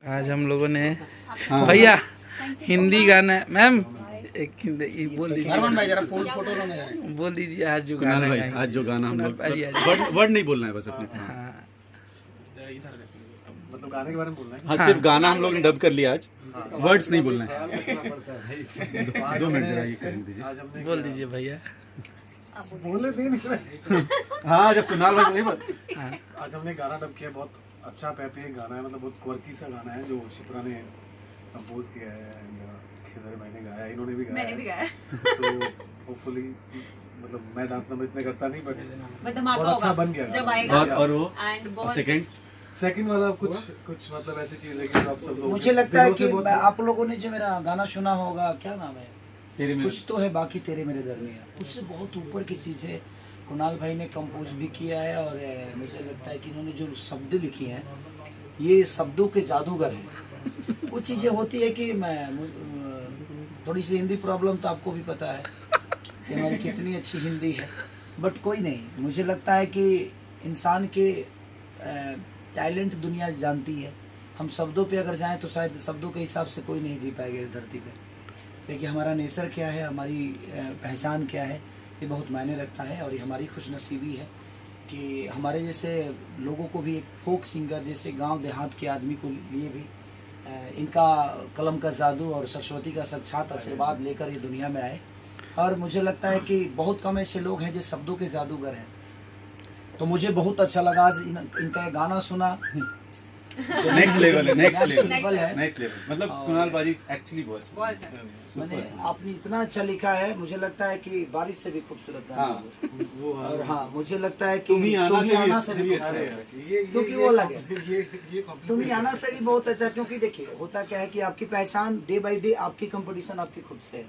आज हम लोगों ने भैया हिंदी गाना मैम एक हिंदी बोल दीजिए बोल दीजिए आज जो गाना भाई आज जो गाना हम लोग वर्ड नहीं बोलना है बस अपने मतलब गाने के बारे में बोलना है। हाँ सिर्फ गाना हम लोग ने डब कर लिया आज वर्ड्स नहीं बोलना है 2 मिनट जरा ये करने दीजिए बोल दीजिए भैया बोले दे नहीं रहे। हाँ जब कुणाल भाई नहीं बोल आज हमने गाना डब किया, बहुत अच्छा पैपी गाना है, मतलब बहुत क्वर्की सा गाना है जो शिप्रा ने कंपोज किया है एंड खेसारी भाई ने गाया, इन्होंने भी गाया, मैंने भी गाया। तो होपफुली मतलब मैं डांस नंबर इतने करता नहीं बट धमाका बहुत अच्छा होगा बन गया जब आएगा। और वो एंड बहुत सेकंड वाला कुछ मतलब ऐसी चीज है कि आप सब लोग मुझे लगता है कि आप लोगों ने जो मेरा गाना सुना होगा, क्या नाम है, कुछ तो है बाकी तेरे मेरे दरमियाँ, उससे बहुत ऊपर की चीज़ है। कुणाल भाई ने कंपोज भी किया है और मुझे लगता है कि इन्होंने जो शब्द लिखी हैं ये शब्दों के जादूगर हैं। वो चीज़ें होती है कि मैं थोड़ी सी हिंदी प्रॉब्लम तो आपको भी पता है कि हमारी कितनी अच्छी हिंदी है, बट कोई नहीं, मुझे लगता है कि इंसान के टैलेंट दुनिया जानती है। हम शब्दों पे अगर जाएं तो शायद शब्दों के हिसाब से कोई नहीं जी पाएगा इस धरती पे, देखिए हमारा नेचर क्या है, हमारी पहचान क्या है, ये बहुत मायने रखता है। और ये हमारी खुशनसीबी है कि हमारे जैसे लोगों को भी एक फोक सिंगर जैसे गांव देहात के आदमी को लिए भी इनका कलम का जादू और सरस्वती का साक्षात आशीर्वाद लेकर ये दुनिया में आए। और मुझे लगता है कि बहुत कम ऐसे लोग हैं जो शब्दों के जादूगर हैं। तो मुझे बहुत अच्छा लगा आज इनका ये गाना सुना। नेक्स्ट लेवल है, नेक्स्ट लेवल है, नेक्स्ट लेवल मतलब कुणाल बाजी एक्चुअली बहुत मैंने आपने इतना अच्छा लिखा है, मुझे लगता है कि बारिश से भी खूबसूरत गाना है। वो और हाँ मुझे लगता है कि तुम्ही आना से भी अच्छा है क्योंकि वो लगे ये तुम ही आना से भी बहुत अच्छा, क्योंकि देखिए होता क्या है कि आपकी पहचान डे बाय डे आपकी कंपटीशन आपकी खुद से है,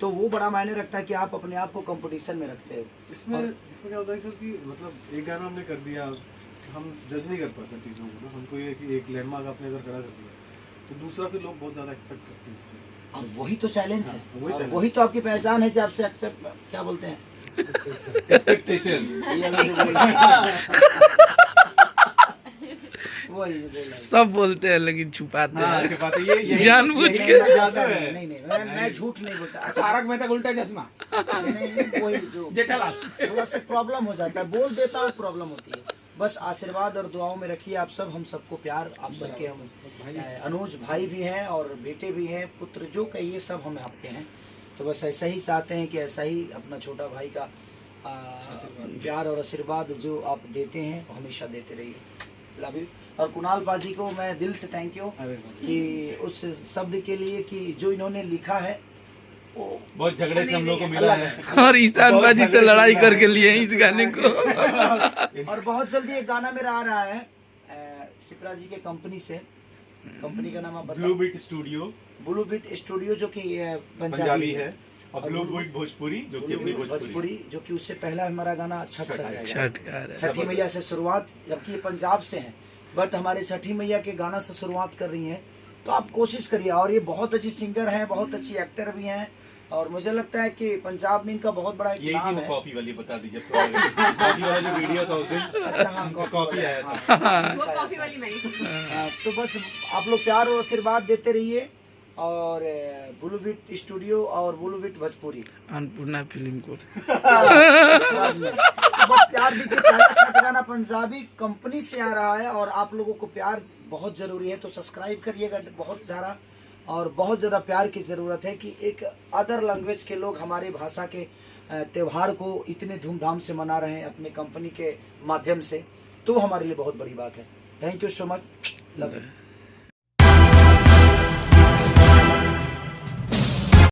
तो वो बड़ा मायने रखता है कि आप अपने आप को कंपटीशन में रखते हो। इसमें क्या होता है सर कि मतलब एक गाना हमने कर दिया, हम जज नहीं कर पाते चीज़ों को ना, हमको ये कि एक लैंडमार्क आपने अगर खड़ा कर दिया तो दूसरा फिर लोग बहुत ज़्यादा एक्सपेक्ट करते हैं इससे। और वही तो चैलेंज है, वही और challenge वही तो आपकी पहचान है, जब आपसे एक्सेप्ट क्या बोलते हैं एक्सपेक्टेशन सब बोलते हैं लेकिन छुपाते हैं छुपाते ये जानबूझ के। नहीं मैं झूठ नहीं बोलता। तारक मेहता का उल्टा चश्मा नहीं, वही जो जेठालाल थोड़ा सा प्रॉब्लम हो जाता है, बोल देता हूँ प्रॉब्लम होती है। बस आशीर्वाद और दुआओं में रखिए आप सब, हम सबको प्यार, आप सबके हम अनुज भाई भी हैं और बेटे भी हैं, पुत्र जो कहिए सब हम आपके हैं। तो बस ऐसा ही चाहते हैं कि ऐसा ही अपना छोटा भाई का प्यार और आशीर्वाद जो आप देते हैं हमेशा देते रहिए। Love you. और कुणाल बाजी को मैं दिल से थैंक यू कि उस शब्द के लिए कि जो इन्होंने लिखा है बहुत झगड़े से हम लोग को मिला है और ईशान बाजी से लड़ाई करके लिए इस गाने को। और बहुत जल्दी एक गाना मेरा आ रहा है शिप्रा जी के कंपनी से, कंपनी का नाम आप Blue Beat Studio, Blue Beat Studio जो कि पंजाबी है, और ब्लू बीट भोजपुरी जो कि अपनी भोजपुरी, जो कि उससे पहला हमारा गाना छठ का जाएगा, छठ का छठी मैया से शुरुआत, जबकि ये पंजाब से हैं बट हमारे छठी मैया के गाना से शुरुआत कर रही हैं। तो आप कोशिश करिए, और ये बहुत अच्छी सिंगर हैं, बहुत अच्छी एक्टर भी हैं, और मुझे लगता है कि पंजाब में इनका बहुत बड़ा एक नाम है। कॉफी वाली बता दीजिए कॉफी वाला जो वीडियो था उस दिन। अच्छा हाँ कॉफी आया था वो कॉफी वाली मैं ही। तो बस आप लोग प्यार और आशीर्वाद देते रहिए, और ब्लू बीट स्टूडियो और Blue Beat Bhojpuri Annapurna film को तो बस प्यार दीजिए। पहला छठ गाना पंजाबी कंपनी से आ रहा है और आप लोगों को प्यार बहुत जरूरी है, तो सब्सक्राइब करिएगा बहुत सारा, और बहुत ज़्यादा प्यार की ज़रूरत है कि एक अदर लैंग्वेज के लोग हमारे भाषा के त्यौहार को इतने धूमधाम से मना रहे हैं अपने कंपनी के माध्यम से, तो हमारे लिए बहुत बड़ी बात है। Thank you so much, love you.